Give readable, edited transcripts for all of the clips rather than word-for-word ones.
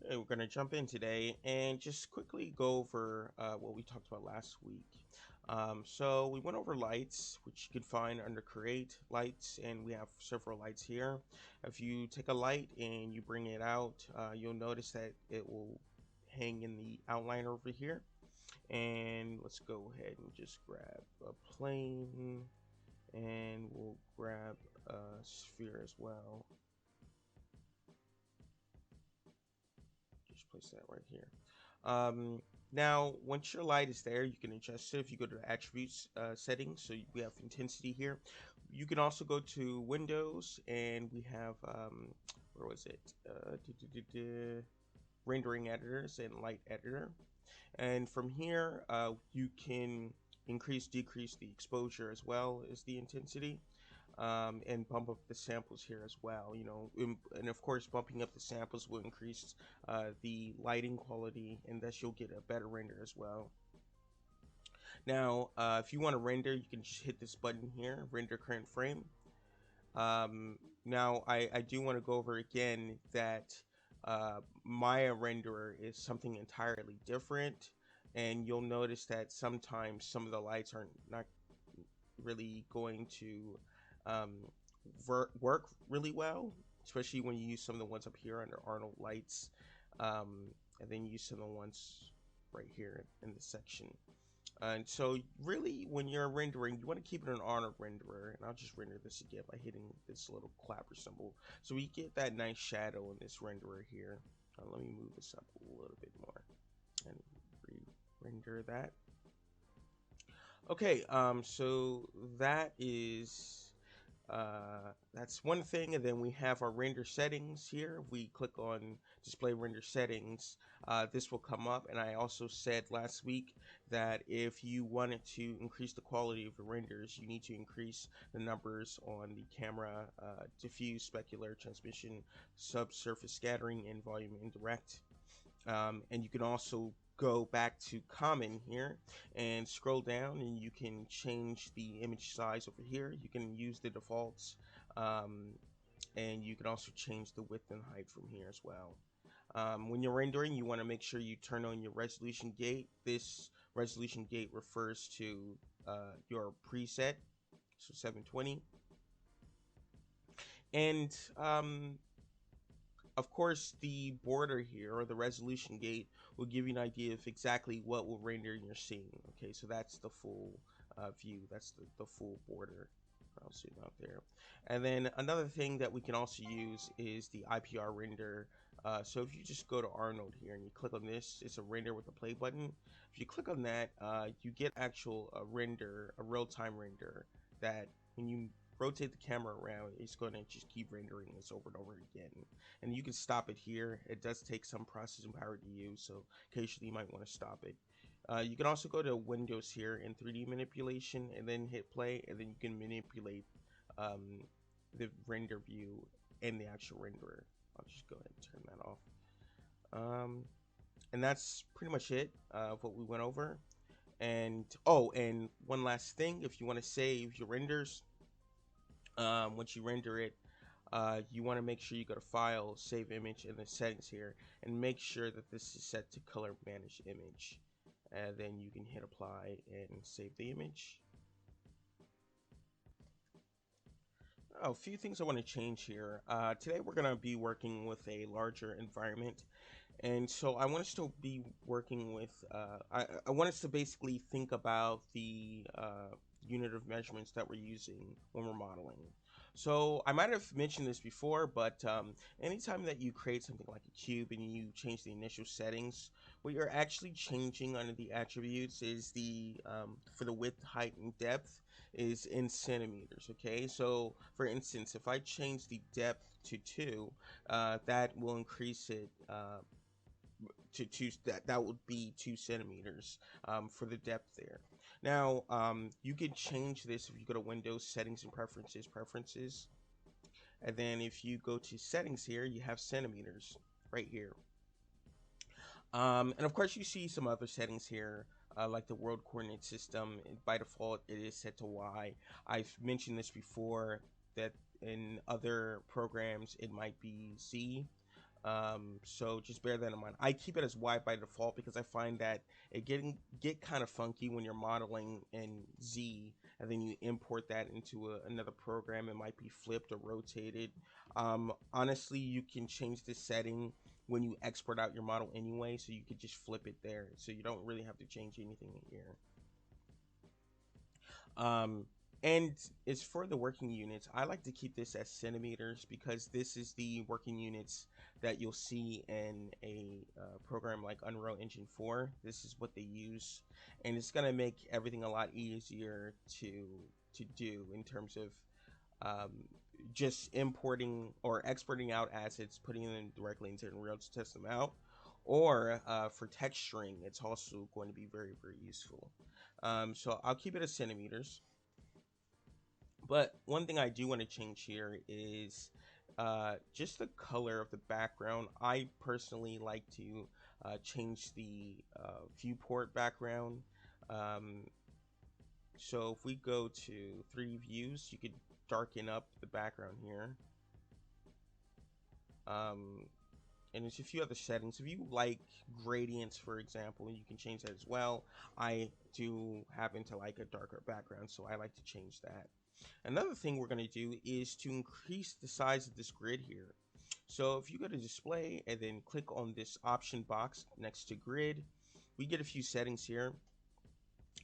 Okay, we're going to jump in today and just quickly go over what we talked about last week. So we went over lights, which you can find under Create Lights, and we have several lights here. If you take a light and you bring it out, you'll notice that it will hang in the outline over here. And let's go ahead and just grab a plane, and we'll grab a sphere as well. Just place that right here. Now, once your light is there, you can adjust it if you go to the attributes settings. So we have intensity here. You can also go to Windows, and we have where was it? Rendering editors and light editor. And from here, you can increase, decrease the exposure as well as the intensity. And bump up the samples here as well. And of course, bumping up the samples will increase the lighting quality, and thus you'll get a better render as well. Now, if you want to render, you can just hit this button here, render current frame. Now, I do want to go over again that Maya renderer is something entirely different, and you'll notice that sometimes some of the lights are not really going to um, work really well, especially when you use some of the ones up here under Arnold lights, and then use some of the ones right here in this section. And so really, when you're rendering, you want to keep it an Arnold renderer, and I'll just render this again by hitting this little clapper symbol. So we get that nice shadow in this renderer here. Let me move this up a little bit more and re-render that. Okay, so that is that's one thing, and then we have our render settings here. If we click on display render settings, this will come up. And I also said last week that if you wanted to increase the quality of the renders, you need to increase the numbers on the camera diffuse, specular, transmission, subsurface scattering, and volume indirect. And you can also go back to common here and scroll down, and you can change the image size over here. You can use the defaults, and you can also change the width and height from here as well. When you're rendering, you want to make sure you turn on your resolution gate. This resolution gate refers to your preset, so 720. And of course, the border here, or the resolution gate, will give you an idea of exactly what will render you're seeing. Okay, so that's the full view. That's the full border. I'll zoom out there. And then another thing that we can also use is the IPR render. So if you just go to Arnold here and you click on this, it's a render with a play button. If you click on that, you get actual render, a real-time render, that when you rotate the camera around, it's going to just keep rendering this over and over again. And you can stop it here. It does take some processing power to use, so occasionally you might want to stop it. You can also go to Windows here in 3D manipulation and then hit play, and then you can manipulate the render view and the actual renderer. I'll just go ahead and turn that off. And that's pretty much it of what we went over. And and one last thing, if you want to save your renders, once you render it, you want to make sure you go to File, Save Image, in the settings here, and make sure that this is set to Color Manage Image. And then you can hit Apply and save the image. A few things I want to change here. Today we're going to be working with a larger environment. And so I want us to be working with, I want us to basically think about the unit of measurements that we're using when we're modeling. So I might have mentioned this before, but anytime that you create something like a cube and you change the initial settings, what you're actually changing under the attributes is the, for the width, height, and depth, is in centimeters. Okay, so for instance, if I change the depth to 2, that will increase it to 2. That would be 2 centimeters for the depth there. Now you can change this if you go to Windows, Settings, and Preferences, and then if you go to Settings here, you have centimeters right here. And of course, you see some other settings here, like the world coordinate system. By default, it is set to Y. I've mentioned this before, that in other programs it might be Z. So just bear that in mind. I keep it as wide by default because I find that it get kind of funky when you're modeling in Z and then you import that into another program. It might be flipped or rotated. Honestly, you can change the setting when you export out your model anyway, so you could just flip it there. So you don't really have to change anything here. Um, and as for the working units, I like to keep this as centimeters because this is the working units that you'll see in a program like Unreal Engine 4. This is what they use, and it's gonna make everything a lot easier to do in terms of um, just importing or exporting out assets, putting them directly into Unreal to test them out, or for texturing, it's also going to be very useful. So I'll keep it as centimeters. But one thing I do want to change here is just the color of the background. I personally like to change the viewport background. Um, so if we go to 3 views, you could darken up the background here. Um, and there's a few other settings. If you like gradients, for example, you can change that as well. I do happen to like a darker background, so I like to change that. Another thing we're going to do is to increase the size of this grid here. So if you go to display and then click on this option box next to grid, we get a few settings here.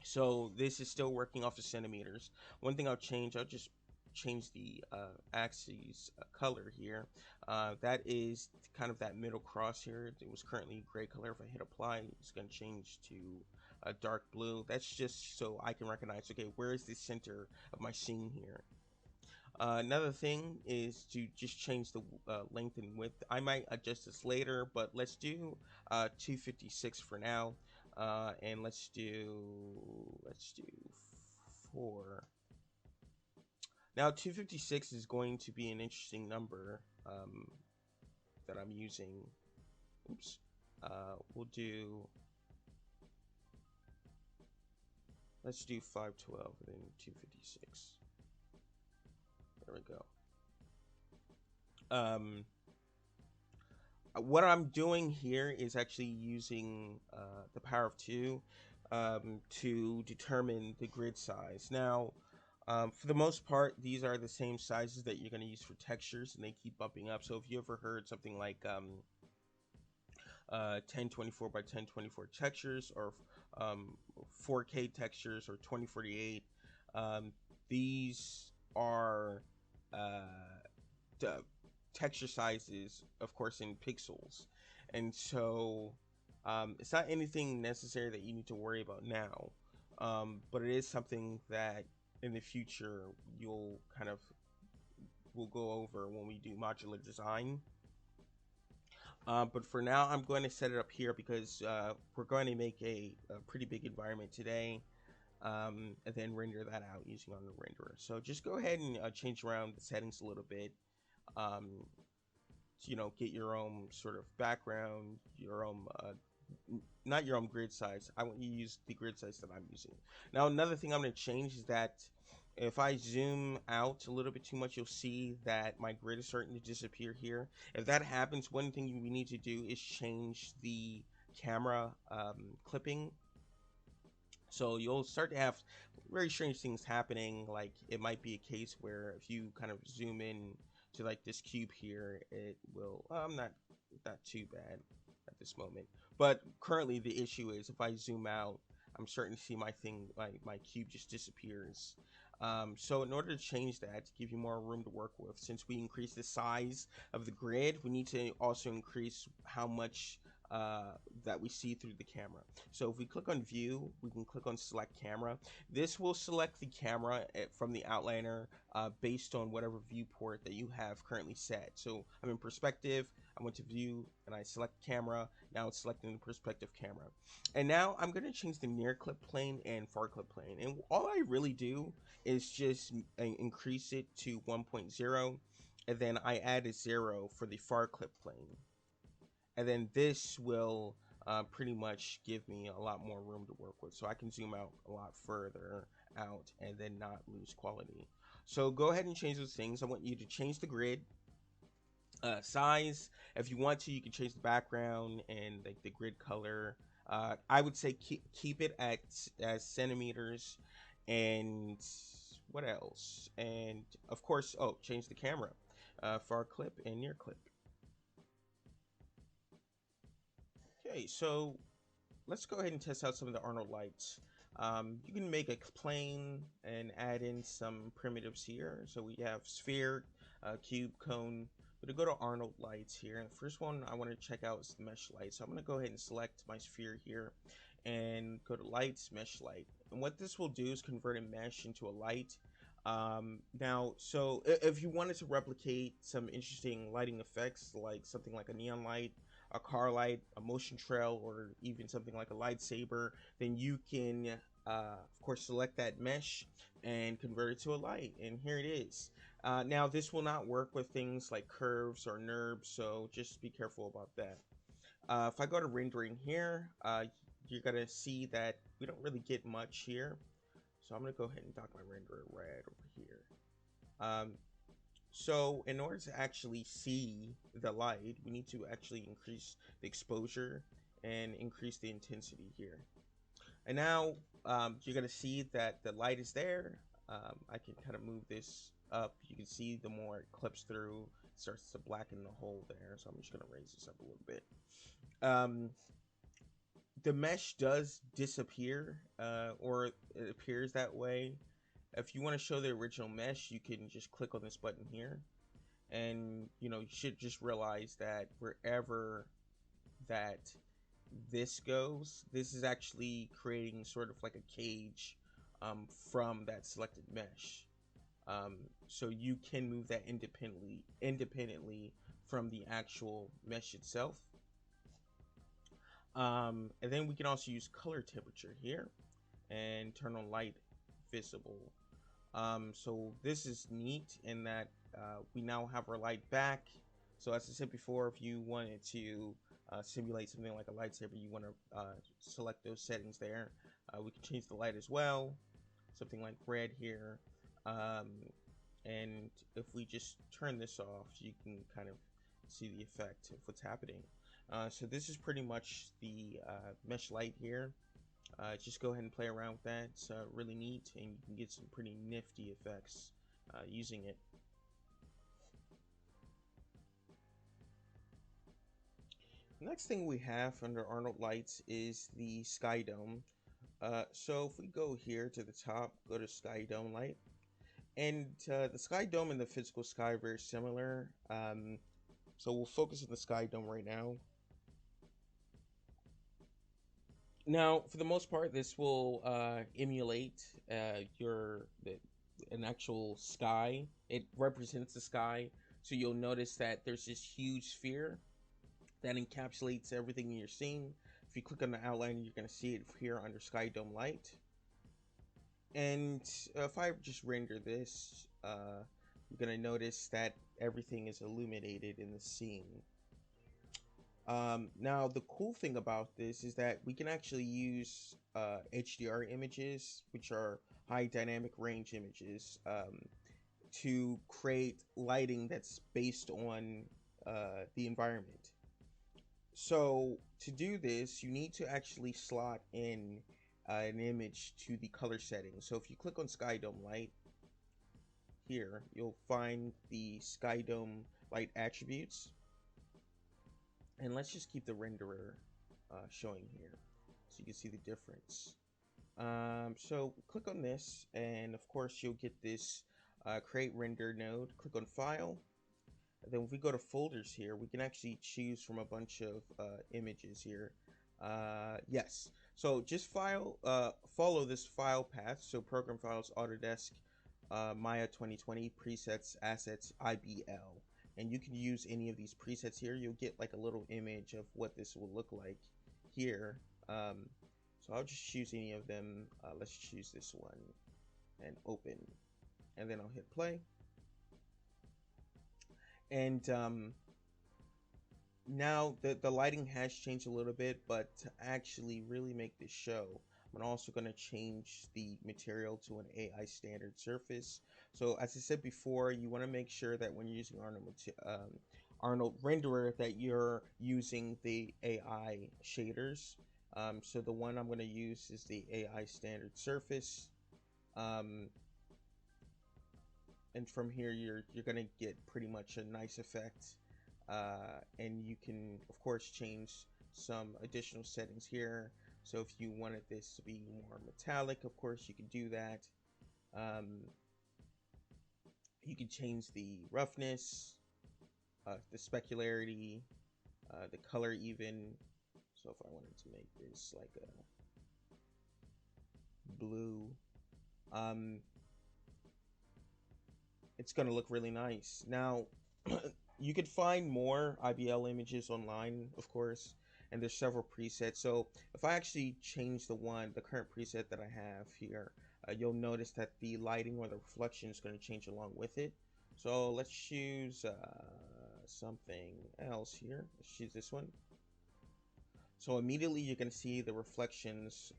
So this is still working off of centimeters. One thing I'll just change the axis color here. That is kind of that middle cross here. It was currently gray color. If I hit apply, it's going to change to a dark blue. That's just so I can recognize, okay, where is the center of my scene here? Another thing is to just change the length and width. I might adjust this later, but let's do 256 for now. And let's do 4. Now 256 is going to be an interesting number that I'm using. Oops. We'll do, let's do 512 and then 256. There we go. What I'm doing here is actually using the power of 2 to determine the grid size. Now, for the most part, these are the same sizes that you're going to use for textures, and they keep bumping up. So if you ever heard something like 1024 by 1024 textures, or 4K textures, or 2048, these are texture sizes, of course, in pixels. And so it's not anything necessary that you need to worry about now, but it is something that in the future we'll go over when we do modular design. But for now, I'm going to set it up here because we're going to make a pretty big environment today, and then render that out using on the renderer. So just go ahead and change around the settings a little bit. Get your own sort of background, your own not your own grid size. I want you to use the grid size that I'm using. Now another thing I'm going to change is that if I zoom out a little bit too much, you'll see that my grid is starting to disappear here. If that happens, one thing we need to do is change the camera clipping. So you'll start to have very strange things happening. Like it might be a case where if you kind of zoom in to like this cube here, it will not too bad at this moment. But currently the issue is if I zoom out, I'm starting to see my cube just disappears. So in order to change that, to give you more room to work with, since we increase the size of the grid, we need to also increase how much that we see through the camera. So if we click on view, we can click on select camera. This will select the camera from the outliner based on whatever viewport that you have currently set. So I'm in perspective, I went to view and I select camera. Now it's selecting the perspective camera. And now I'm going to change the near clip plane and far clip plane. And all I really do is just increase it to 1.0, and then I add a 0 for the far clip plane. And then this will pretty much give me a lot more room to work with, so I can zoom out a lot further out and then not lose quality. So go ahead and change those things. I want you to change the grid. Size, if you want to, you can change the background and like the grid color. I would say keep it at as centimeters. And what else? And of course, oh, change the camera, far clip and near clip. Okay, so let's go ahead and test out some of the Arnold lights. You can make a plane and add in some primitives here. So we have sphere, cube, cone. But to go to Arnold lights here, and the first one I want to check out is the mesh light. So I'm going to go ahead and select my sphere here and go to lights, mesh light. And what this will do is convert a mesh into a light. Now, so if you wanted to replicate some interesting lighting effects, like something like a neon light, a car light, a motion trail, or even something like a lightsaber, then you can, of course, select that mesh and convert it to a light. And here it is. Now, this will not work with things like curves or NURBs, so just be careful about that. If I go to rendering here, you're going to see that we don't really get much here. So I'm going to go ahead and dock my renderer right over here. So in order to actually see the light, we need to actually increase the exposure and increase the intensity here. And now you're going to see that the light is there. I can kind of move this up. You can see the more it clips through, it starts to blacken the hole there. So I'm just going to raise this up a little bit. The mesh does disappear, or it appears that way. If you want to show the original mesh, you can just click on this button here. And you should just realize that wherever that this goes, this is actually creating sort of like a cage from that selected mesh. So you can move that independently from the actual mesh itself. And then we can also use color temperature here and turn on light visible. So this is neat in that we now have our light back. So as I said before, if you wanted to simulate something like a lightsaber, you want to select those settings there. We can change the light as well, something like red here. And if we just turn this off, you can kind of see the effect of what's happening. So this is pretty much the mesh light here. Just go ahead and play around with that. It's really neat, and you can get some pretty nifty effects using it. Next thing we have under Arnold Lights is the Sky Dome. So if we go here to the top, go to Sky Dome Light. And the Sky Dome and the physical sky are very similar. So we'll focus on the Sky Dome right now. Now, for the most part, this will emulate an actual sky. It represents the sky. So you'll notice that there's this huge sphere that encapsulates everything you're seeing. If you click on the outline, you're going to see it here under Sky Dome Light. And if I just render this, you're going to notice that everything is illuminated in the scene. Now, the cool thing about this is that we can actually use HDR images, which are high dynamic range images, to create lighting that's based on the environment. So to do this, you need to actually slot in an image to the color settings. So if you click on Sky Dome Light here, you'll find the Sky Dome Light attributes. And let's just keep the renderer showing here so you can see the difference. So click on this, and of course you'll get this create render node. Click on file. And then if we go to folders here, we can actually choose from a bunch of images here. Yes, so just follow this file path. So program files, Autodesk, Maya 2020, presets, assets, IBL. And you can use any of these presets here. You'll get like a little image of what this will look like here. So I'll just choose any of them. Let's choose this one and open. And then I'll hit play. And now the lighting has changed a little bit, but to actually really make this show, I'm also going to change the material to an AI standard surface. So as I said before, you want to make sure that when you're using Arnold renderer that you're using the AI shaders. So the one I'm going to use is the AI standard surface. Um, and from here you're going to get pretty much a nice effect. And you can of course change some additional settings here. So if you wanted this to be more metallic, of course you can do that. You can change the roughness, the specularity, the color even. So if I wanted to make this like a blue, um, it's gonna look really nice. Now, you could find more IBL images online, of course, and there's several presets. So if I actually change the current preset that I have here, you'll notice that the lighting or the reflection is going to change along with it. So let's choose something else here. Let's choose this one. So immediately you're going to see the reflections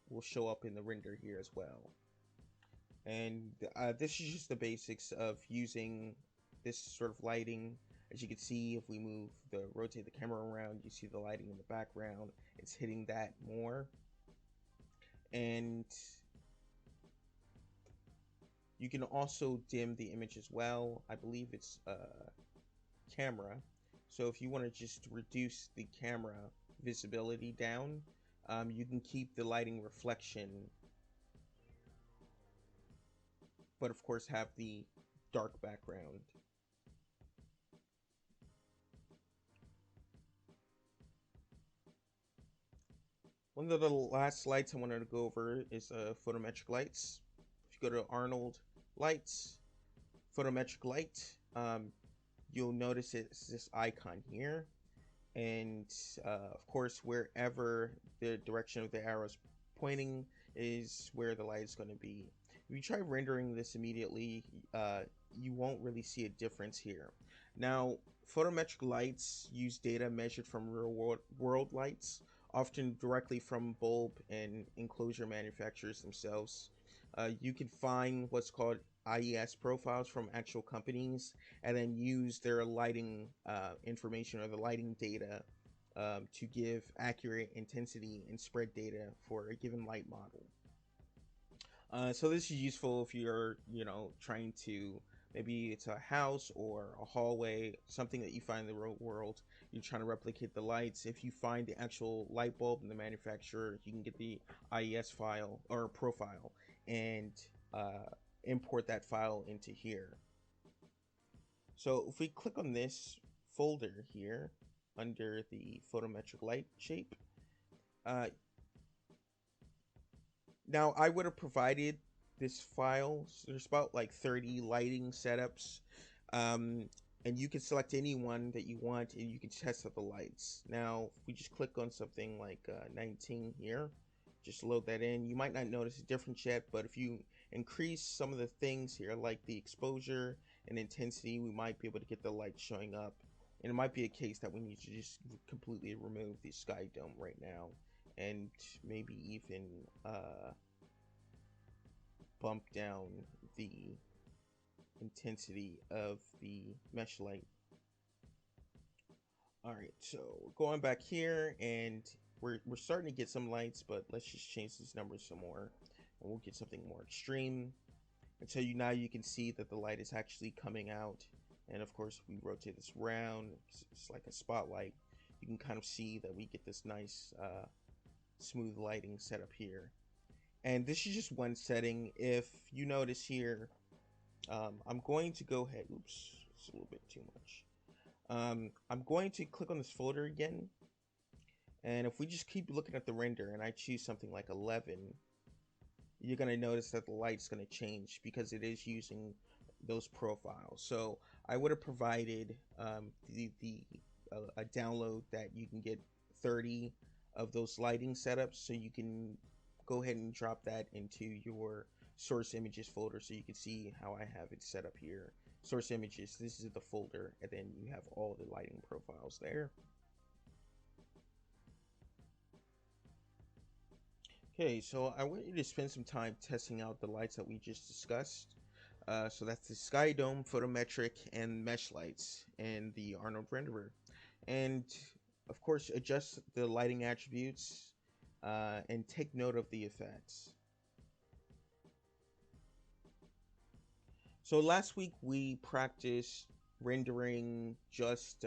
will show up in the render here as well. And this is just the basics of using this sort of lighting. As you can see, if we rotate the camera around, you see the lighting in the background. It's hitting that more. And you can also dim the image as well. I believe it's camera. So if you want to just reduce the camera visibility down, you can keep the lighting reflection, but of course have the dark background. One of the last lights I wanted to go over is photometric lights. If you go to Arnold Lights, photometric light, you'll notice it's this icon here. And of course, wherever the direction of the arrow is pointing is where the light is going to be. If you try rendering this immediately, you won't really see a difference here. Now, photometric lights use data measured from real world lights, often directly from bulb and enclosure manufacturers themselves. You can find what's called IES profiles from actual companies and then use their lighting information or the lighting data to give accurate intensity and spread data for a given light model. So this is useful if you're, trying to, maybe it's a house or a hallway, something that you find in the real world. You're trying to replicate the lights. If you find the actual light bulb in the manufacturer, you can get the IES file or profile and import that file into here. So if we click on this folder here under the photometric light shape, now I would have provided this file. So there's about like 30 lighting setups, and you can select any one that you want and you can test out the lights. Now if we just click on something like 19 here, just load that in. You might not notice a difference yet, but if you increase some of the things here like the exposure and intensity, we might be able to get the light showing up. And it might be a case that we need to just completely remove the sky dome right now and maybe even bump down the intensity of the mesh light. All right, so going back here and we're starting to get some lights, but let's just change these numbers some more and we'll get something more extreme. And so now you can see that the light is actually coming out. And of course, if we rotate this around, it's like a spotlight. You can kind of see that we get this nice smooth lighting set up here. And this is just one setting. If you notice here, I'm going to go ahead. Oops, it's a little bit too much. I'm going to click on this folder again. And if we just keep looking at the render and I choose something like 11, you're going to notice that the light's going to change because it is using those profiles. So I would have provided a download that you can get 30 of those lighting setups, so you can go ahead and drop that into your source images folder so you can see how I have it set up here. Source images, this is the folder, and then you have all the lighting profiles there. Okay, so I want you to spend some time testing out the lights that we just discussed. So that's the sky dome, photometric, and mesh lights in the Arnold renderer. And of course, adjust the lighting attributes and take note of the effects. So last week we practiced rendering just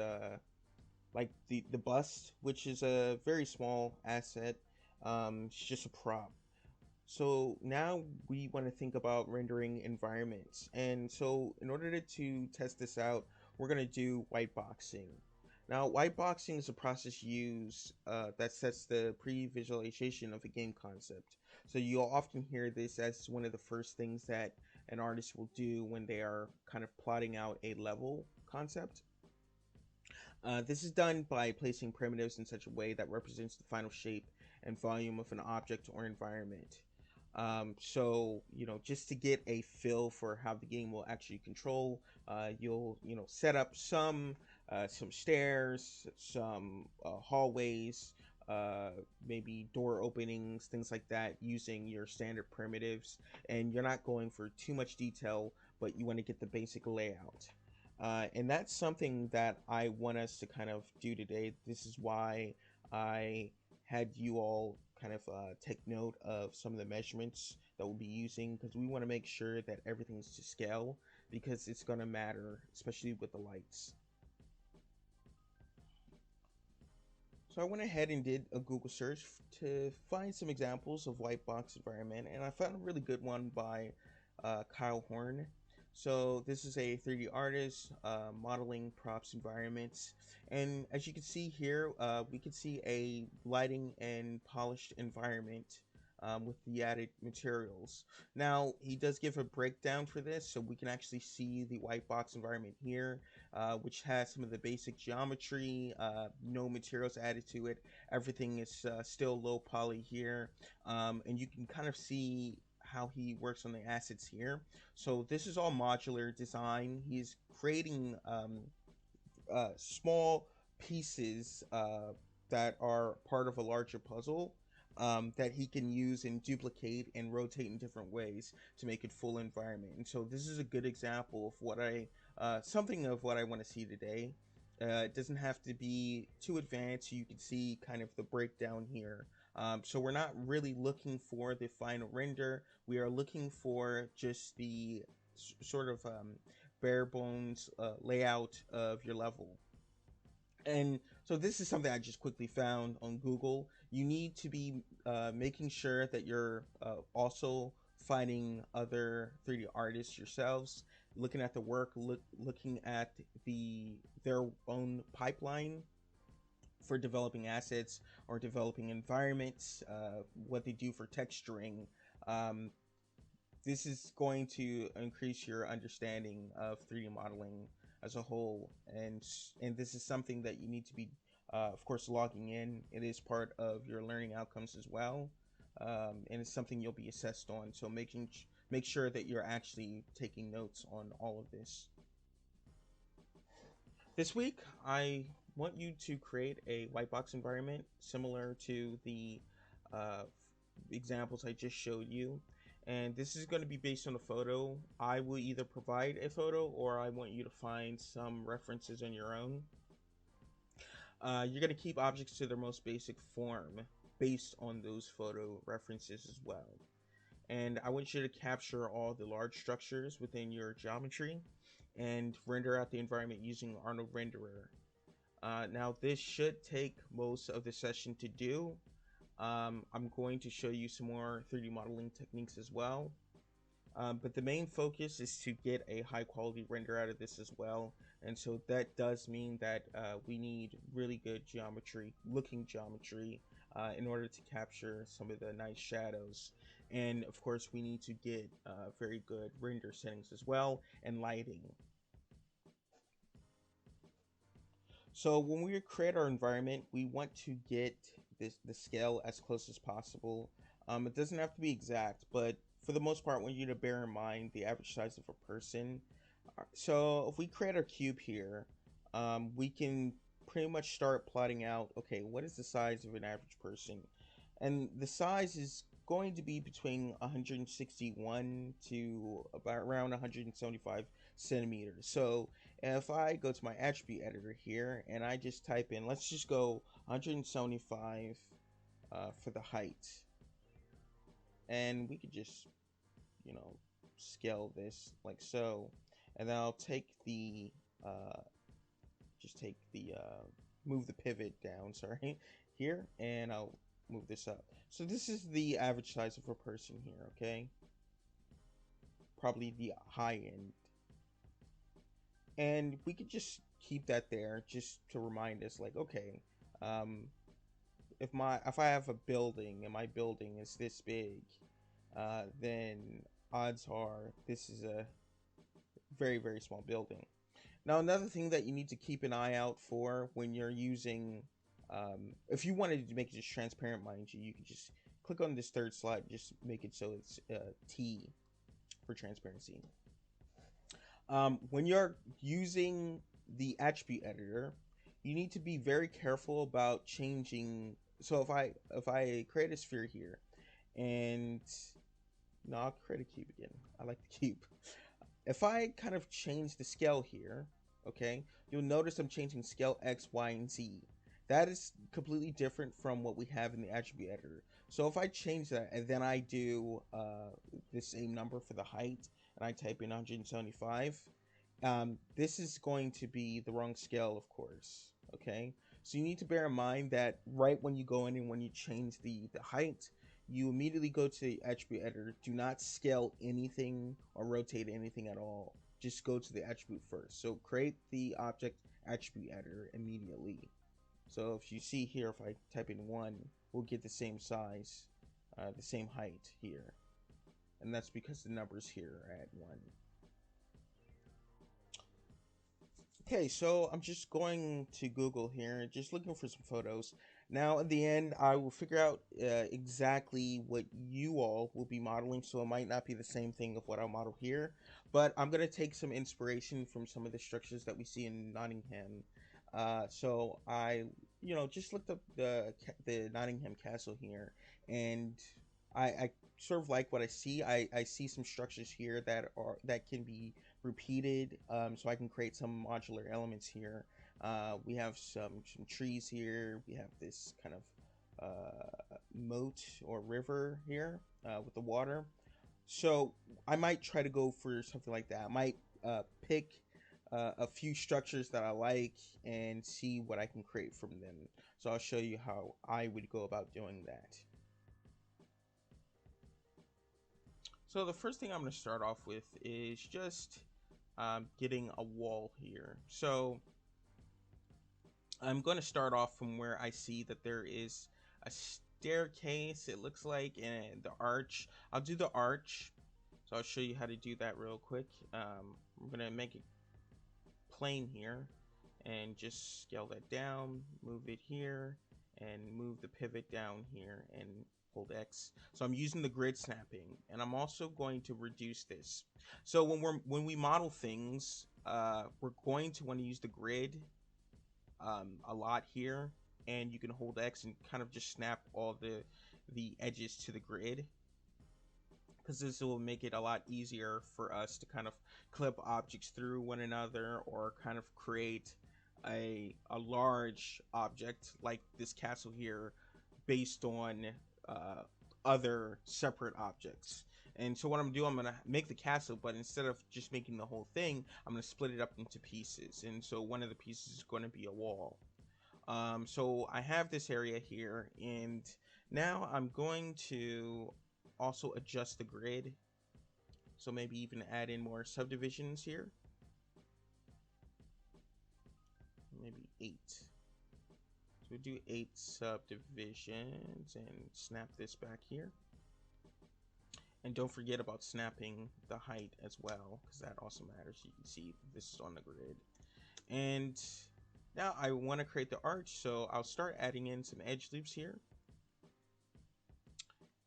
like the bust, which is a very small asset. It's just a prop. So now we want to think about rendering environments. And so in order to test this out, we're going to do whiteboxing. Now, whiteboxing is a process used that sets the pre-visualization of a game concept. So you'll often hear this as one of the first things that an artist will do when they are kind of plotting out a level concept. This is done by placing primitives in such a way that represents the final shape and volume of an object or environment. So just to get a feel for how the game will actually control, you'll set up some stairs, some hallways, uh, maybe door openings, things like that, using your standard primitives. And you're not going for too much detail, but you want to get the basic layout. And that's something that I want us to kind of do today. This is why I had you all kind of take note of some of the measurements that we'll be using, because we want to make sure that everything's to scale, because it's going to matter, especially with the lights. So I went ahead and did a Google search to find some examples of white box environment, and I found a really good one by Kyle Horn. So this is a 3D artist modeling props environments, and as you can see here, we can see a lighting and polished environment with the added materials. Now he does give a breakdown for this, so we can actually see the white box environment here, which has some of the basic geometry, no materials added to it. Everything is still low poly here, and you can kind of see how he works on the assets here. So this is all modular design. He's creating small pieces that are part of a larger puzzle, that he can use and duplicate and rotate in different ways to make it full environment. And so this is a good example of what something of what I want to see today. It doesn't have to be too advanced. You can see kind of the breakdown here. So we're not really looking for the final render. We are looking for just the sort of bare bones layout of your level. And so this is something I just quickly found on Google. You need to be making sure that you're also finding other 3D artists yourselves, looking at the work, looking at their own pipeline for developing assets or developing environments, what they do for texturing. Um, this is going to increase your understanding of 3D modeling as a whole, and this is something that you need to be, of course, logging in. It is part of your learning outcomes as well, and it's something you'll be assessed on. So make sure that you're actually taking notes on all of this. This week, I want you to create a white box environment similar to the uh, examples I just showed you. And this is going to be based on a photo. I will either provide a photo or I want you to find some references on your own. You're going to keep objects to their most basic form based on those photo references as well. And I want you to capture all the large structures within your geometry and render out the environment using Arnold Renderer. Now this should take most of the session to do. I'm going to show you some more 3D modeling techniques as well. But the main focus is to get a high quality render out of this as well. And so that does mean that we need really good looking geometry, in order to capture some of the nice shadows. And of course, we need to get very good render settings as well, and lighting. So when we create our environment, we want to get the scale as close as possible. It doesn't have to be exact, but for the most part, I want you to bear in mind the average size of a person. So if we create our cube here, we can pretty much start plotting out, okay, what is the size of an average person? And the size is going to be between 161 to about around 175 centimeters. So if I go to my attribute editor here and I just type in, let's just go 175 for the height, and we could just, you know, scale this like so, and then I'll take the just take the move the pivot down, sorry, here, and I'll move this up. So this is the average size of a person here, okay? Probably the high end. And we could just keep that there just to remind us, like, okay, um, if I have a building and my building is this big, then odds are this is a very, very small building. Now, another thing that you need to keep an eye out for when you're using, if you wanted to make it just transparent, mind you, you could just click on this third slide, just make it so it's T for transparency. When you're using the attribute editor, you need to be very careful about changing. So if I create a sphere here, and no, I'll create a cube again. I like the cube. If I kind of change the scale here, okay, you'll notice I'm changing scale X, Y, and Z. That is completely different from what we have in the attribute editor. So if I change that and then I do the same number for the height and I type in 175, this is going to be the wrong scale, of course, okay? So you need to bear in mind that right when you go in and when you change the height, you immediately go to the attribute editor. Do not scale anything or rotate anything at all. Just go to the attribute first. So create the object attribute editor immediately. So if you see here, if I type in 1, we'll get the same size, the same height here. And that's because the numbers here are at 1. Okay, so I'm just going to Google here, just looking for some photos. Now, at the end, I will figure out exactly what you all will be modeling, so it might not be the same thing of what I'll model here, but I'm going to take some inspiration from some of the structures that we see in Nottingham. So I, just looked up the Nottingham Castle here, and I sort of like what I see. I see some structures here that can be repeated, so I can create some modular elements here. We have some trees here. We have this kind of moat or river here with the water. So I might try to go for something like that. I might pick a few structures that I like and see what I can create from them. So I'll show you how I would go about doing that. So the first thing I'm going to start off with is just getting a wall here. So I'm going to start off from where I see that there is a staircase, it looks like, and the arch. I'll do the arch. So I'll show you how to do that real quick. I'm going to make it plain here and just scale that down, move it here, and move the pivot down here and hold X. So I'm using the grid snapping, and I'm also going to reduce this. So when we model things, we're going to want to use the grid a lot here, and you can hold X and kind of just snap all the edges to the grid, because this will make it a lot easier for us to kind of clip objects through one another or kind of create a large object like this castle here based on other separate objects. And so what I'm doing, I'm going to make the castle, but instead of just making the whole thing, I'm going to split it up into pieces. And so one of the pieces is going to be a wall. So I have this area here, and now I'm going to also adjust the grid. So maybe even add in more subdivisions here. Maybe 8. So we do 8 subdivisions and snap this back here. And don't forget about snapping the height as well, because that also matters. You can see this is on the grid. And now I want to create the arch, so I'll start adding in some edge loops here.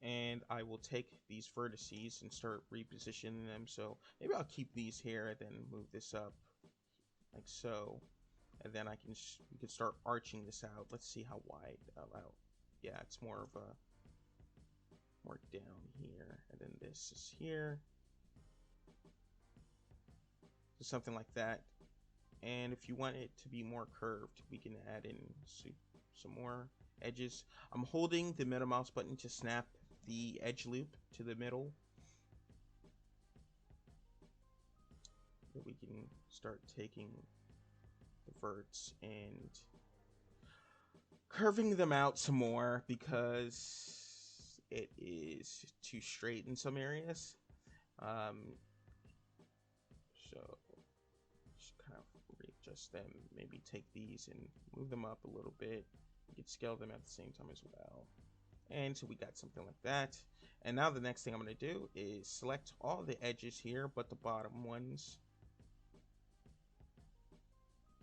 And I will take these vertices and start repositioning them. So maybe I'll keep these here and then move this up like so. And then we can start arching this out. Let's see how wide. Yeah, it's more more down here, and then this is here. So something like that. And if you want it to be more curved, we can add in some more edges. I'm holding the middle mouse button to snap the edge loop to the middle. So we can start taking the verts and curving them out some more because it is too straight in some areas. So just kind of readjust them, maybe take these and move them up a little bit. You can scale them at the same time as well. And so we got something like that. And now the next thing I'm going to do is select all the edges here but the bottom ones,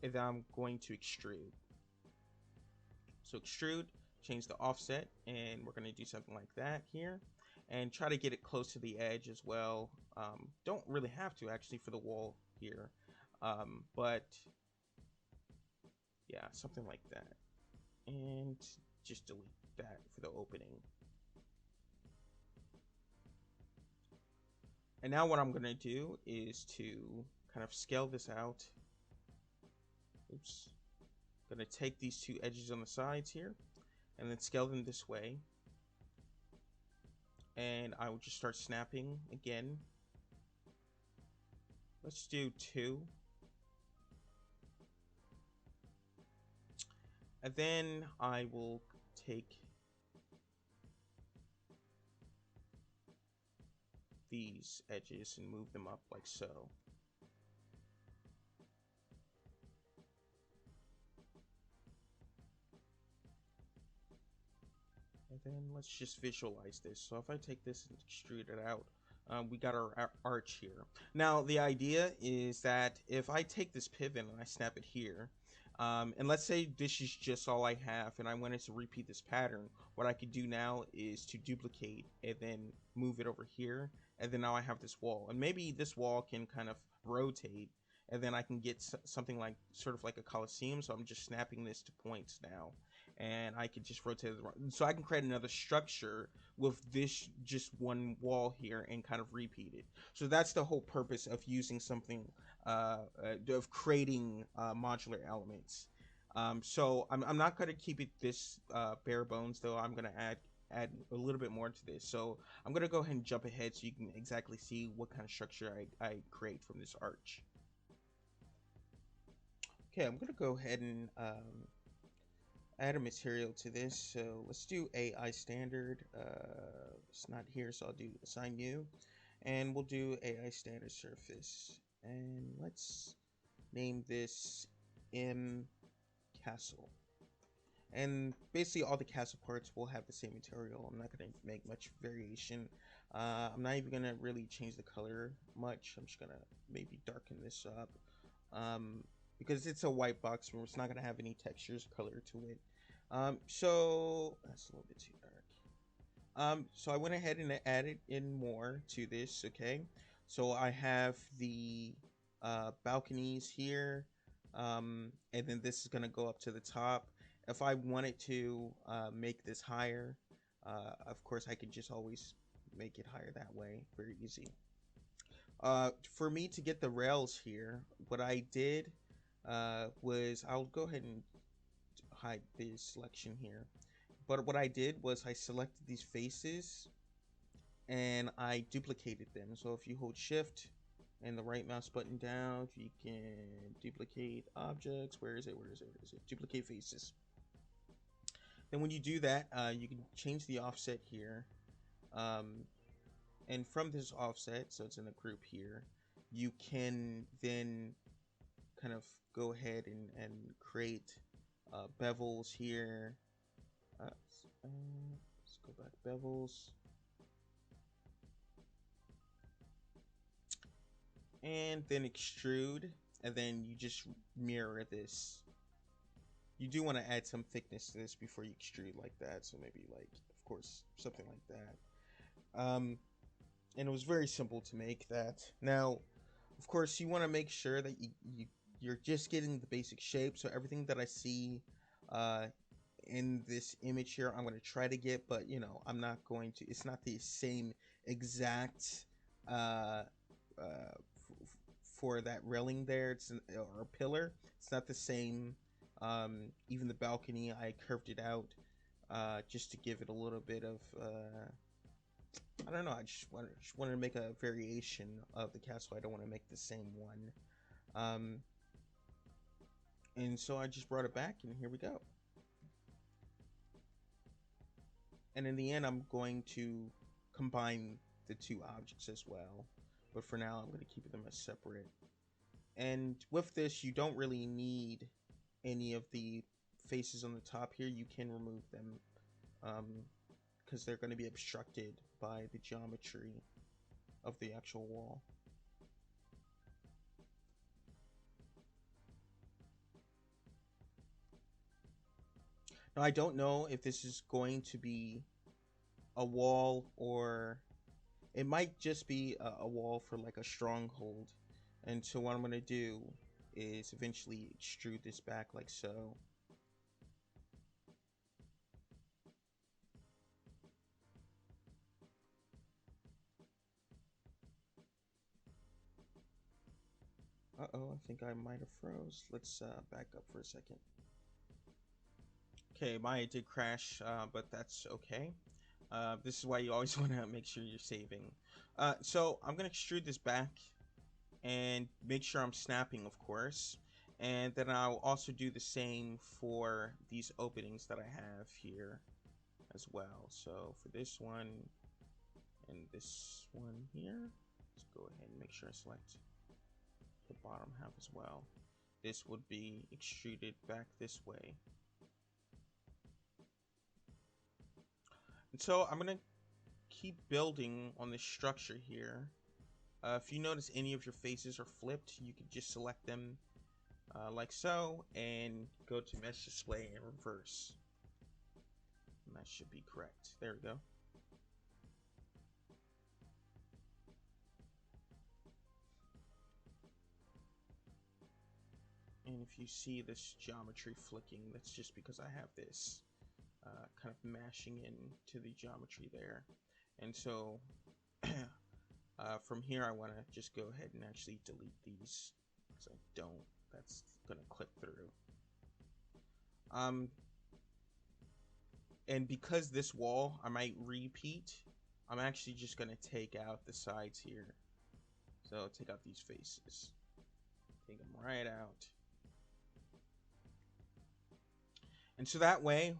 and then I'm going to extrude. So extrude, change the offset, and we're going to do something like that here, and try to get it close to the edge as well. Don't really have to actually for the wall here, but yeah, something like that. And just delete that for the opening. And now what I'm going to do is to kind of scale this out. Oops. I'm going to take these two edges on the sides here and then scale them this way. And I will just start snapping again. Let's do 2. And then I will take these edges and move them up like so. And then let's just visualize this. So if I take this and extrude it out, we got our arch here. Now the idea is that if I take this pivot and I snap it here, and let's say this is just all I have and I wanted to repeat this pattern, what I could do now is to duplicate and then move it over here, and then now I have this wall, and maybe this wall can kind of rotate, and then I can get something like sort of like a coliseum. So I'm just snapping this to points now, and I can just rotate it, so I can create another structure with this just one wall here and kind of repeat it. So that's the whole purpose of using something, of creating modular elements. So I'm not going to keep it this bare bones, though. I'm going to add a little bit more to this. So I'm going to go ahead and jump ahead so you can exactly see what kind of structure I create from this arch. Okay, I'm going to go ahead and add a material to this. So let's do AI standard. It's not here, so I'll do assign new, and we'll do AI standard surface, and let's name this M castle. And basically all the castle parts will have the same material. I'm not going to make much variation. I'm not even going to really change the color much. I'm just going to maybe darken this up. Because it's a white box room, it's not going to have any textures, color to it. So that's a little bit too dark. So I went ahead and added in more to this. Okay, so I have the balconies here, and then this is going to go up to the top. If I wanted to make this higher, of course I could just always make it higher that way, very easy. For me to get the rails here, what I did was, I'll go ahead and hide this selection here, but what I did was I selected these faces and I duplicated them. So if you hold shift and the right mouse button down, you can duplicate objects. Where is it? Duplicate faces. Then when you do that, you can change the offset here, and from this offset, so it's in the group here, you can then kind of go ahead and create bevels here. Let's go back, bevels, and then extrude, and then you just mirror this. You do want to add some thickness to this before you extrude like that, so maybe, like, of course, something like that. And it was very simple to make that. Now, of course, you want to make sure that you're just getting the basic shape. So everything that I see in this image here I'm going to try to get, but you know, I'm not going to, it's not the same exact uh, uh, for that railing there, it's or pillar, it's not the same. Even the balcony, I curved it out just to give it a little bit of I don't know, I just wanted to make a variation of the castle. I don't want to make the same one. um, and so I just brought it back, and here we go. And in the end, I'm going to combine the two objects as well, but for now I'm going to keep them as separate. And with this, you don't really need any of the faces on the top here. You can remove them because they're going to be obstructed by the geometry of the actual wall. Now, I don't know if this is going to be a wall, or it might just be a wall for like a stronghold. And so what I'm going to do is eventually extrude this back like so. Uh-oh, I think I might have froze. Let's back up for a second. Okay, Maya did crash, but that's okay. This is why you always want to make sure you're saving. So I'm going to extrude this back and make sure I'm snapping, of course. And then I'll also do the same for these openings that I have here as well. So for this one and this one here, let's go ahead and make sure I select the bottom half as well. This would be extruded back this way. And so I'm going to keep building on this structure here. If you notice any of your faces are flipped, you can just select them like so and go to mesh display and reverse. And that should be correct. There we go. And if you see this geometry flicking, that's just because I have this kind of mashing into the geometry there. And so from here, I want to just go ahead and actually delete these because I don't. That's going to click through. And because this wall I might repeat, I'm actually just going to take out the sides here. So take out these faces. Take them right out. And so that way,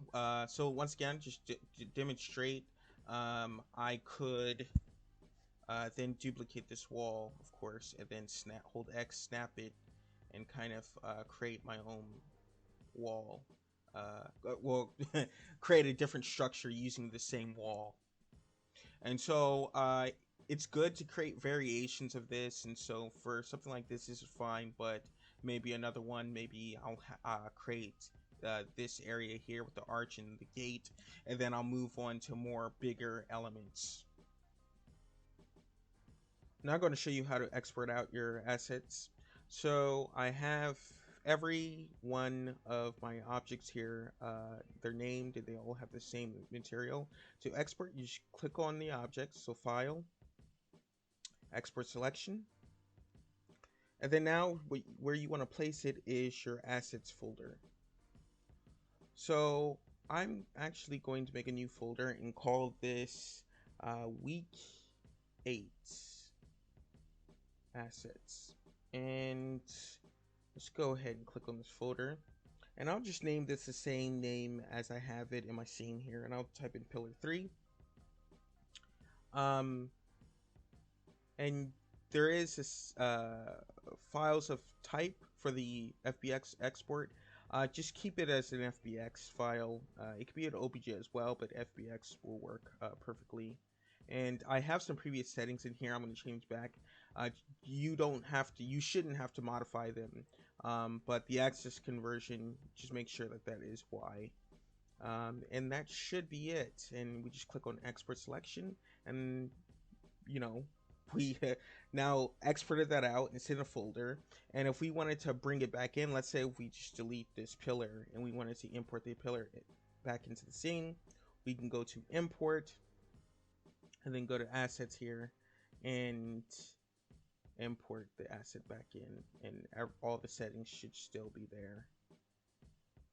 so once again, just to demonstrate, I could then duplicate this wall, of course, and then hold X, snap it, and kind of create my own wall. Well, create a different structure using the same wall. And so it's good to create variations of this. And so for something like this is fine, but maybe another one, maybe I'll create this area here with the arch and the gate, and then I'll move on to more bigger elements. Now I'm going to show you how to export out your assets. So I have every one of my objects here, they're named and they all have the same material. To export, you just click on the object, so File, Export Selection, and then now where you want to place it is your Assets folder. So I'm actually going to make a new folder and call this Week 8 Assets. And let's go ahead and click on this folder. And I'll just name this the same name as I have it in my scene here. And I'll type in Pillar 3. And there is this files of type for the FBX export. Just keep it as an FBX file. It could be an OBJ as well, but FBX will work perfectly. And I have some previous settings in here I'm going to change back. You shouldn't have to modify them. But the access conversion, just make sure that that is Y. And that should be it. And we just click on export selection, and you know, we now exported that out. It's in a folder, and if we wanted to bring it back in, let's say if we just delete this pillar and we wanted to import the pillar, back into the scene, we can go to import and then go to assets here and import the asset back in, and all the settings should still be there.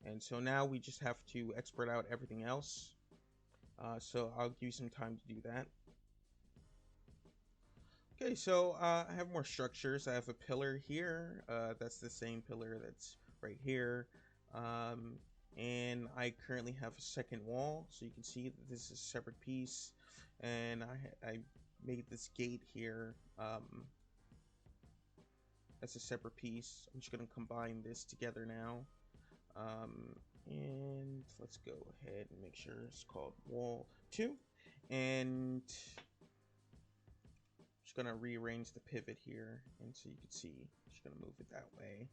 And so now we just have to export out everything else. So I'll give you some time to do that. Okay, so I have more structures. I have a pillar here. That's the same pillar that's right here. And I currently have a second wall, so you can see that this is a separate piece. And I made this gate here as a separate piece. I'm just going to combine this together now. And let's go ahead and make sure it's called wall 2. And just gonna rearrange the pivot here, and so you can see, just gonna move it that way.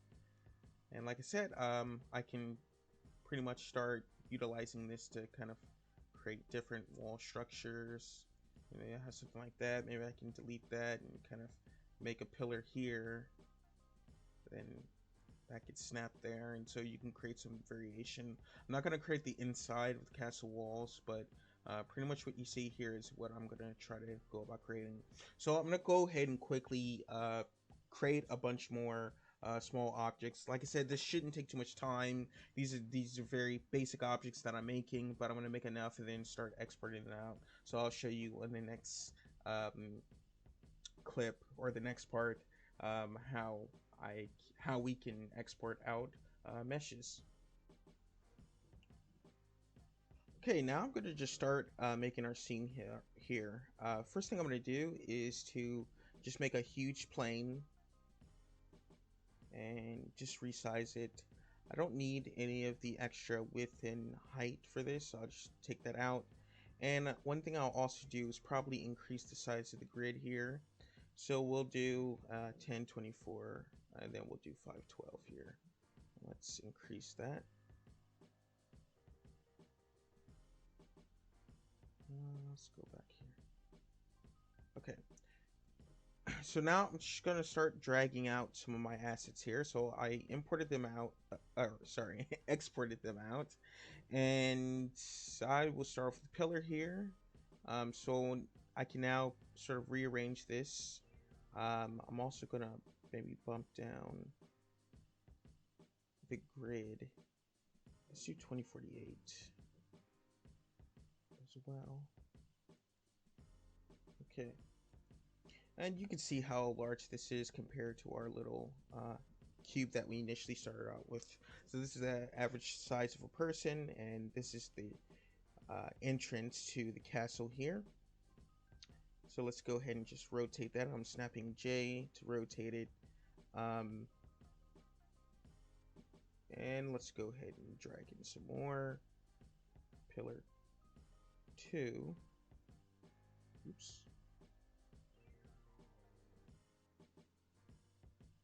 And like I said, I can pretty much start utilizing this to kind of create different wall structures. Maybe I have something like that. Maybe I can delete that and kind of make a pillar here. Then that gets snapped there, and so you can create some variation. I'm not gonna create the inside of the castle walls, but pretty much what you see here is what I'm gonna try to go about creating. So I'm gonna go ahead and quickly create a bunch more small objects. Like I said, this shouldn't take too much time. These are very basic objects that I'm making, but I'm gonna make enough and then start exporting it out. So I'll show you in the next clip, or the next part, how we can export out meshes. Okay, now I'm going to just start making our scene here. First thing I'm going to do is to just make a huge plane and just resize it. I don't need any of the extra width and height for this, so I'll just take that out. And one thing I'll also do is probably increase the size of the grid here. So we'll do 1024, and then we'll do 512 here. Let's increase that. Let's go back here. Okay. So now I'm just gonna start dragging out some of my assets here. So I imported them out, sorry, exported them out, and I will start with the pillar here. So I can now sort of rearrange this. I'm also gonna maybe bump down the grid. Let's do 2048 as well. Okay. And you can see how large this is compared to our little cube that we initially started out with. So this is the average size of a person, and this is the entrance to the castle here. So let's go ahead and just rotate that. I'm snapping J to rotate it. And let's go ahead and drag in some more. Pillar 2. Oops.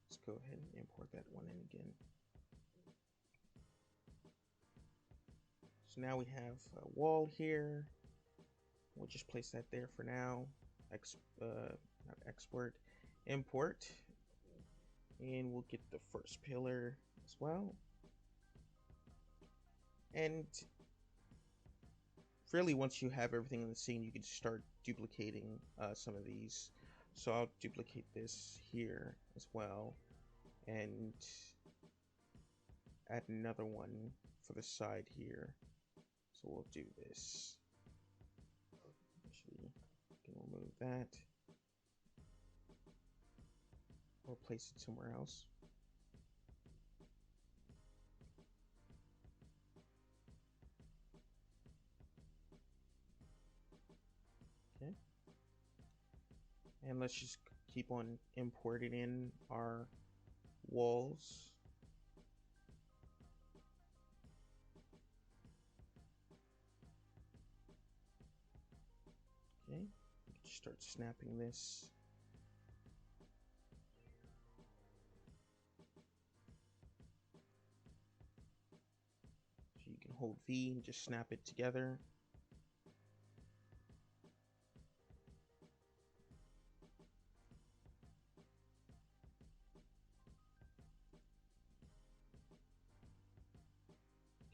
Let's go ahead and import that one in again. So now we have a wall here. We'll just place that there for now. Not export, import. And we'll get the first pillar as well. And really, once you have everything in the scene, you can start duplicating some of these. So I'll duplicate this here as well, and add another one for the side here. So we'll do this. Actually, we can remove that, or place it somewhere else. Okay. And let's just keep on importing in our walls. Okay, just start snapping this. So you can hold V and just snap it together.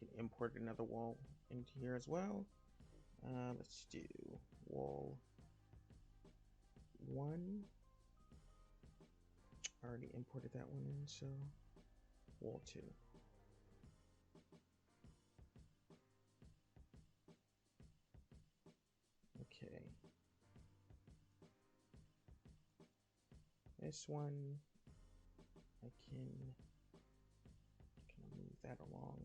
You can import another wall into here as well. Let's do wall 1. I already imported that one in, so wall 2. Okay. This one, I can move that along.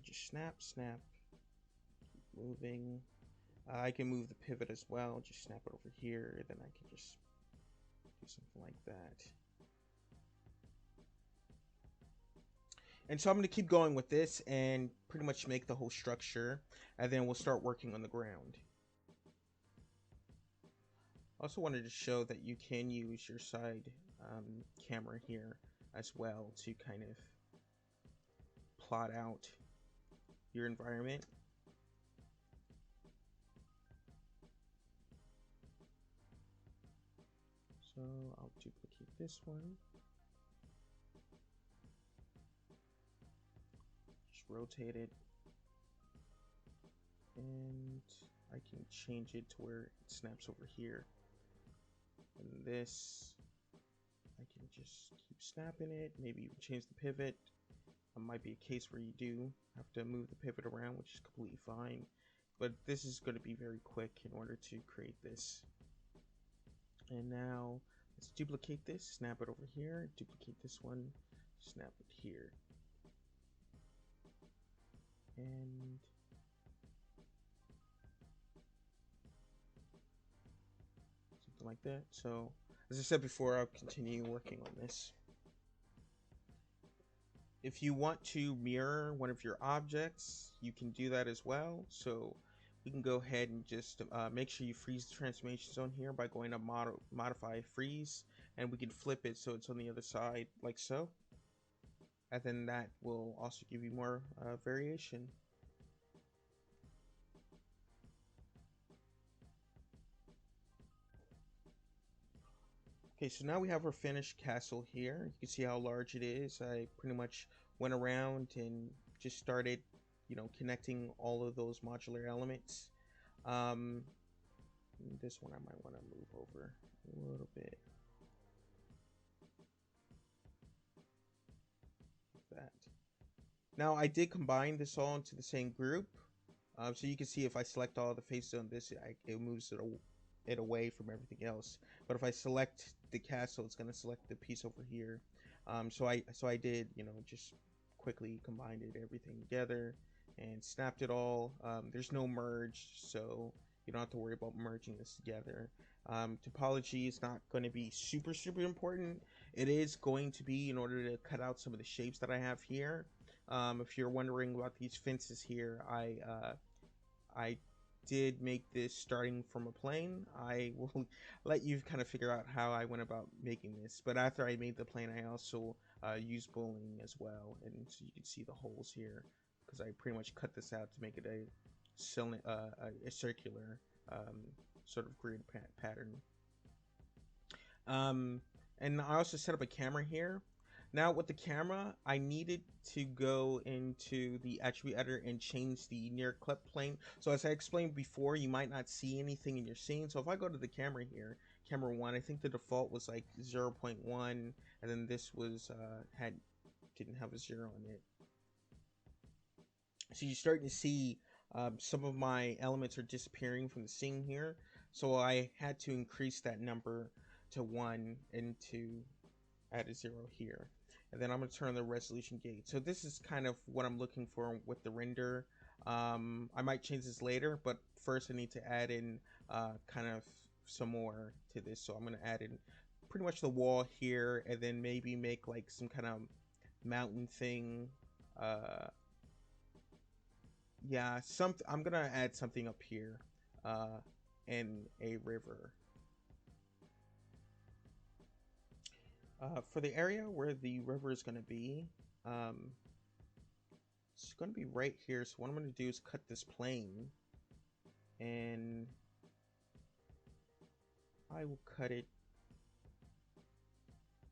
Just snap, snap, keep moving. I can move the pivot as well, just snap it over here, then I can just do something like that. And so I'm going to keep going with this and pretty much make the whole structure, and then we'll start working on the ground. Also wanted to show that you can use your side camera here as well to kind of plot out your environment. So I'll duplicate this one. Just rotate it. And I can change it to where it snaps over here. And this, I can just keep snapping it. Maybe even change the pivot. It might be a case where you do have to move the pivot around, which is completely fine. But this is going to be very quick in order to create this. And now let's duplicate this, snap it over here, duplicate this one, snap it here. And something like that. So as I said before, I'll continue working on this. If you want to mirror one of your objects, you can do that as well. So we can go ahead and just make sure you freeze the transformation zone here by going to modify freeze, and we can flip it so it's on the other side like so. And then that will also give you more variation. Okay, so now we have our finished castle here. You can see how large it is. I pretty much went around and just started, connecting all of those modular elements. This one I might want to move over a little bit. Like that. Now I did combine this all into the same group. So you can see if I select all the faces on this, it moves it away from everything else. But if I select the castle, it's going to select the piece over here. So I did, just quickly combined everything together and snapped it all. There's no merge, so you don't have to worry about merging this together. Topology is not going to be super important. It is going to be in order to cut out some of the shapes that I have here. If you're wondering about these fences here, I did make this starting from a plane. I will let you kind of figure out how I went about making this. But after I made the plane, I also used bowling as well, and so you can see the holes here because I pretty much cut this out to make it a circular sort of grid pattern. And I also set up a camera here. Now with the camera, I needed to go into the attribute editor and change the near clip plane. So as I explained before, you might not see anything in your scene. So if I go to the camera here, camera 1, I think the default was like 0.1, and then this was didn't have a 0 on it. So you're starting to see some of my elements are disappearing from the scene here. So I had to increase that number to 1 and to add a 0 here. And then I'm going to turn the resolution gauge. So this is kind of what I'm looking for with the render. I might change this later, but first I need to add in kind of some more to this. So I'm going to add in pretty much the wall here, and then maybe make like some kind of mountain thing. Yeah, I'm going to add something up here and a river. For the area where the river is going to be, it's going to be right here. So what I'm going to do is cut this plane and I will cut it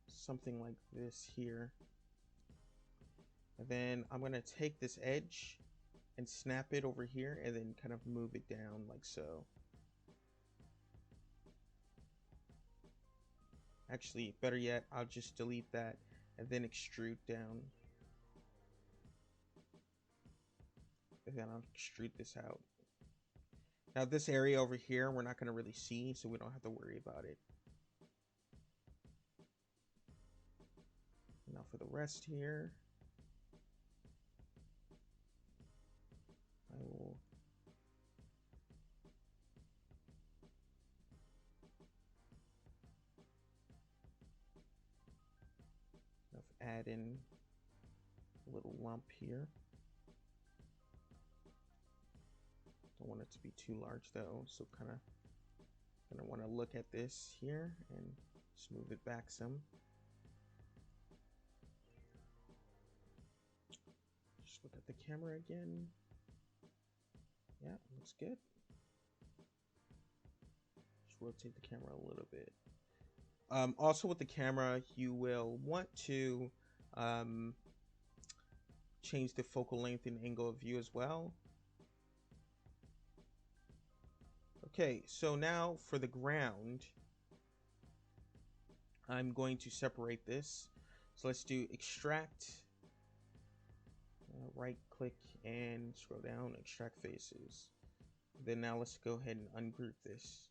something like this here. And then I'm going to take this edge and snap it over here and then kind of move it down like so. Actually, better yet, I'll just delete that and then extrude down. And then I'll extrude this out. Now this area over here, we're not going to really see, so we don't have to worry about it. Now for the rest here, I will add in a little lump here. Don't want it to be too large though, so kind of gonna want to look at this here and smooth it back some. Just look at the camera again. Yeah, looks good. Just rotate the camera a little bit. Also with the camera, you will want to change the focal length and angle of view as well. Okay, so now for the ground, I'm going to separate this. So let's do extract, right click and scroll down, extract faces. Then now let's go ahead and ungroup this.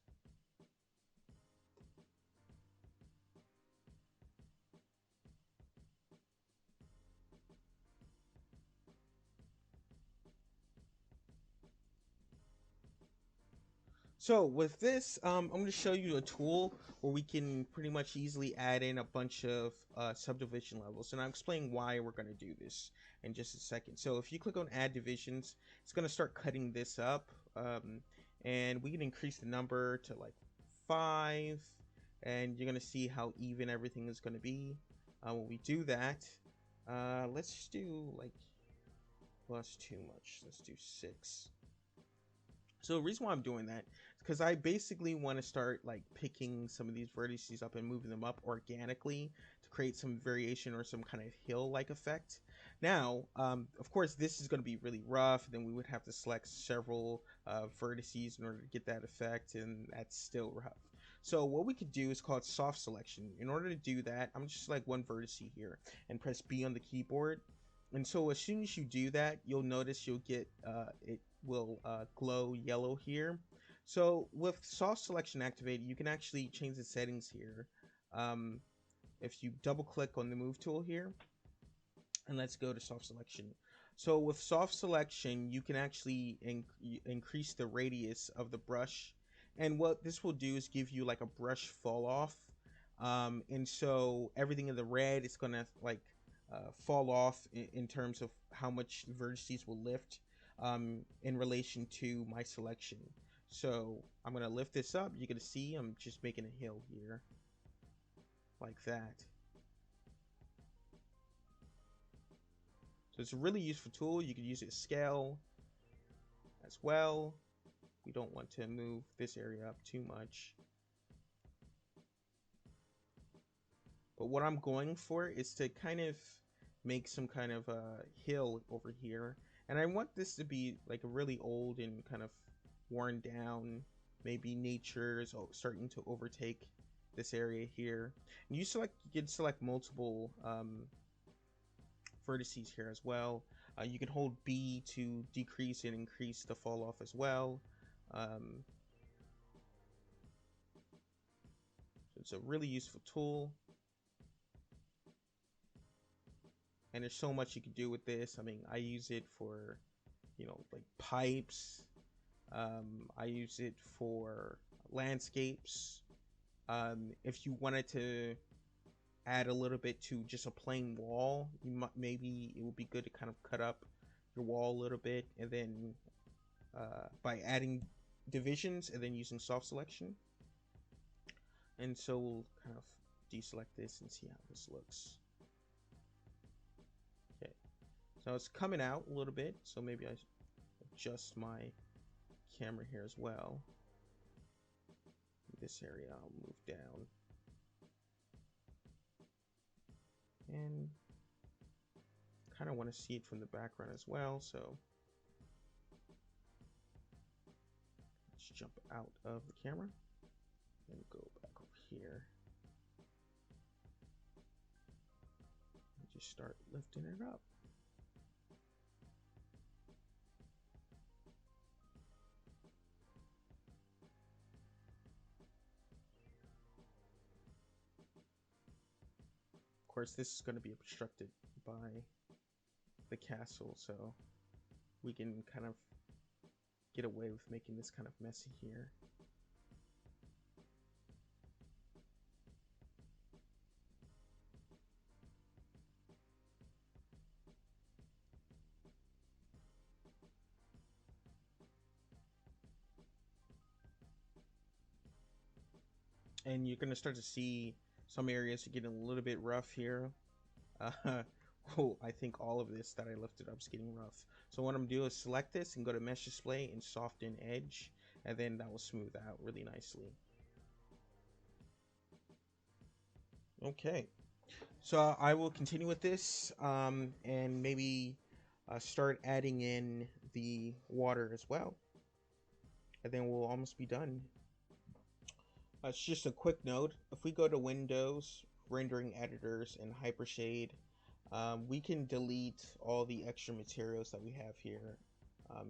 So with this, I'm going to show you a tool where we can pretty much easily add in a bunch of subdivision levels. And I'll explain why we're going to do this in just a second. So if you click on add divisions, it's going to start cutting this up. And we can increase the number to like 5. And you're going to see how even everything is going to be. When we do that, let's do like, well, that's too much. Let's do 6. So the reason why I'm doing that is because I basically want to start like picking some of these vertices up and moving them up organically to create some variation or some kind of hill-like effect. Now, of course, this is going to be really rough. Then we would have to select several vertices in order to get that effect, and that's still rough. So what we could do is called soft selection. In order to do that, I'm just select one vertex here and press B on the keyboard. And so as soon as you do that, you'll notice you'll get it will glow yellow here. So with soft selection activated, you can actually change the settings here. If you double click on the move tool here, and let's go to soft selection. So with soft selection, you can actually increase the radius of the brush. And what this will do is give you like a brush fall off. And so everything in the red is going to like fall off in terms of how much vertices will lift in relation to my selection. So I'm going to lift this up. You're going to see I'm just making a hill here like that. So it's a really useful tool. You can use it scale as well. We don't want to move this area up too much. But what I'm going for is to kind of make some kind of a hill over here. And I want this to be like a really old and kind of worn down. Maybe nature is starting to overtake this area here. And you can select multiple vertices here as well. You can hold B to decrease and increase the fall off as well. So it's a really useful tool. And there's so much you can do with this. I mean, I use it for, you know, like pipes. I use it for landscapes. If you wanted to add a little bit to just a plain wall, maybe it would be good to kind of cut up your wall a little bit, and then by adding divisions and then using soft selection. And so we'll kind of deselect this and see how this looks. Okay, so it's coming out a little bit, so maybe I adjust my camera here as well. this area, I'll move down. And kind of want to see it from the background as well, so let's jump out of the camera and go back over here and just start lifting it up. Of course, this is going to be obstructed by the castle, so we can kind of get away with making this kind of messy here. And you're going to start to see some areas are getting a little bit rough here. Oh, I think all of this that I lifted up is getting rough. So what I'm going to do is select this and go to Mesh Display and Soften Edge, and then that will smooth out really nicely. Okay, so I will continue with this and maybe start adding in the water as well, and then we'll almost be done. It's just a quick note. If we go to Windows, Rendering Editors, and Hypershade, we can delete all the extra materials that we have here.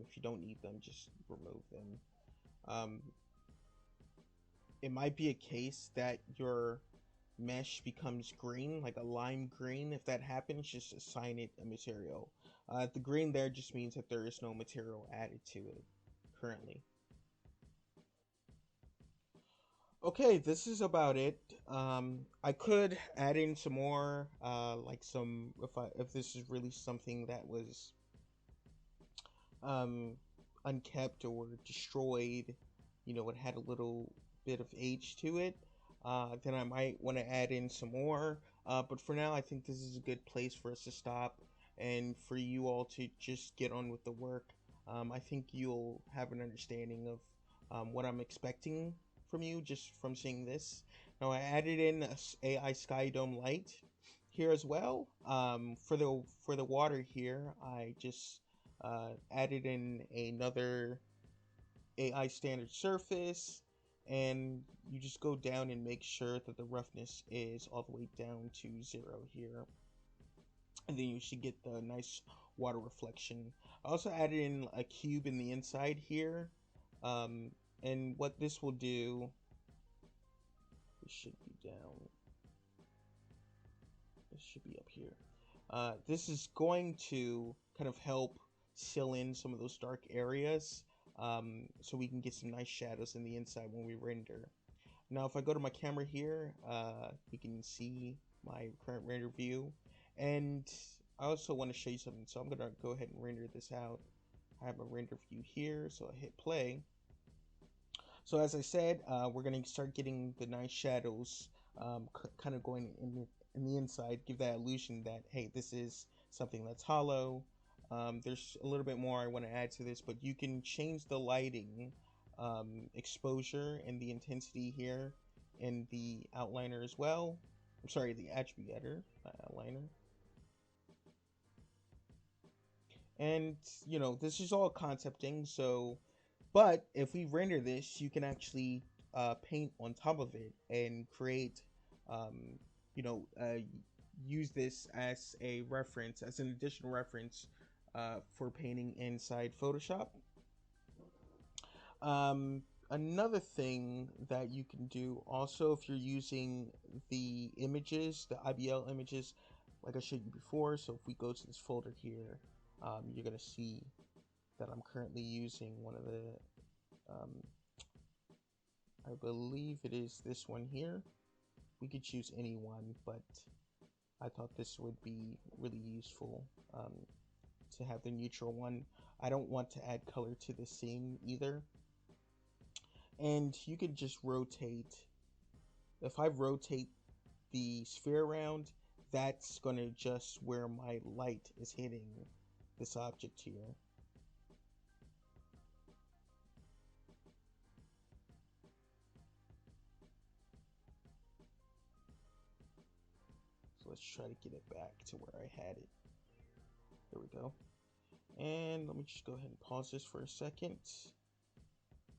If you don't need them, just remove them. It might be a case that your mesh becomes green, like a lime green. If that happens, just assign it a material. The green there just means that there is no material added to it currently. Okay, this is about it. I could add in some more, like some, if this is really something that was unkept or destroyed, you know, it had a little bit of age to it, then I might want to add in some more. But for now, I think this is a good place for us to stop and for you all to just get on with the work. I think you'll have an understanding of what I'm expecting from you just from seeing this. Now I added in a AI Sky Dome light here as well. For the water here, I just added in another AI standard surface, and you just go down and make sure that the roughness is all the way down to 0 here, and then you should get the nice water reflection. I also added in a cube in the inside here, and what this will do, this should be down, this should be up here. This is going to kind of help fill in some of those dark areas, so we can get some nice shadows in the inside when we render. Now if I go to my camera here, we can see my current render view, and I also want to show you something, so I'm going to go ahead and render this out. I have a render view here, so I hit play. So as I said, we're going to start getting the nice shadows kind of going in the inside, give that illusion that, hey, this is something that's hollow. There's a little bit more I want to add to this, but you can change the lighting, exposure, and the intensity here in the outliner as well. I'm sorry, the attribute editor, outliner. And, you know, this is all concepting, so, but if we render this, you can actually paint on top of it and create, you know, use this as a reference, as an additional reference for painting inside Photoshop. Another thing that you can do also, if you're using the images, the IBL images, like I showed you before, so if we go to this folder here, you're going to see that I'm currently using one of the, I believe it is this one here. We could choose any one, but I thought this would be really useful to have the neutral one. I don't want to add color to the scene either. And you could just rotate. If I rotate the sphere around, that's going to adjust where my light is hitting this object here. let's try to get it back to where I had it. There we go. And let me just go ahead and pause this for a second.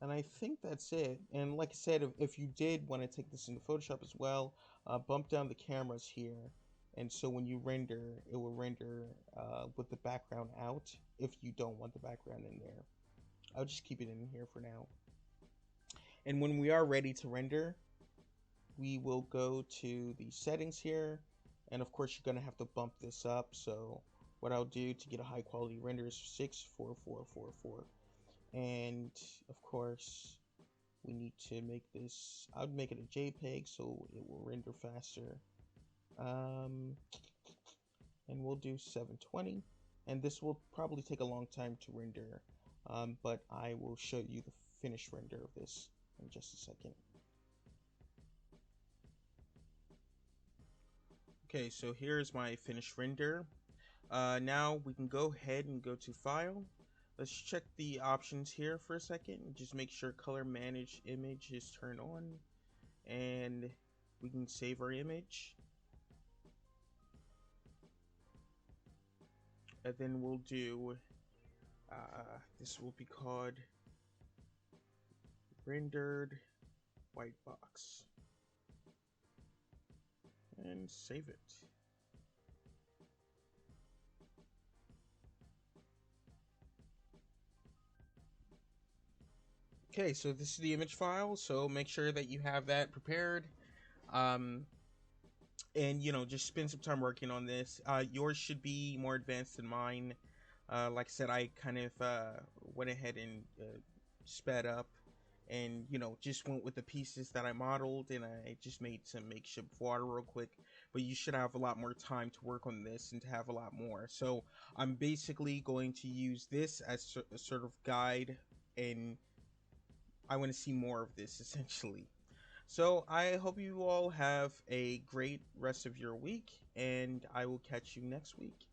And I think that's it. And like I said, if you did want to take this into Photoshop as well, bump down the cameras here. And so when you render, it will render with the background out if you don't want the background in there. I'll just keep it in here for now. And when we are ready to render, we will go to the settings here. And of course, you're going to have to bump this up. So what I'll do to get a high quality render is 64444. And of course, we need to make this, I would make it a JPEG so it will render faster. And we'll do 720. And this will probably take a long time to render, but I will show you the finished render of this in just a second. Okay, so here's my finished render. Now we can go ahead and go to File. Let's check the options here for a second. Just make sure Color Manage Image is turned on. And we can save our image. And then we'll do, this will be called Rendered White Box. And save it. Okay, so this is the image file, so make sure that you have that prepared. And just spend some time working on this. Yours should be more advanced than mine. Like I said, I kind of went ahead and sped up and just went with the pieces that I modeled, and I just made some makeshift water real quick. But you should have a lot more time to work on this and to have a lot more. So I'm basically going to use this as a sort of guide, and I want to see more of this essentially. So I hope you all have a great rest of your week, and I will catch you next week.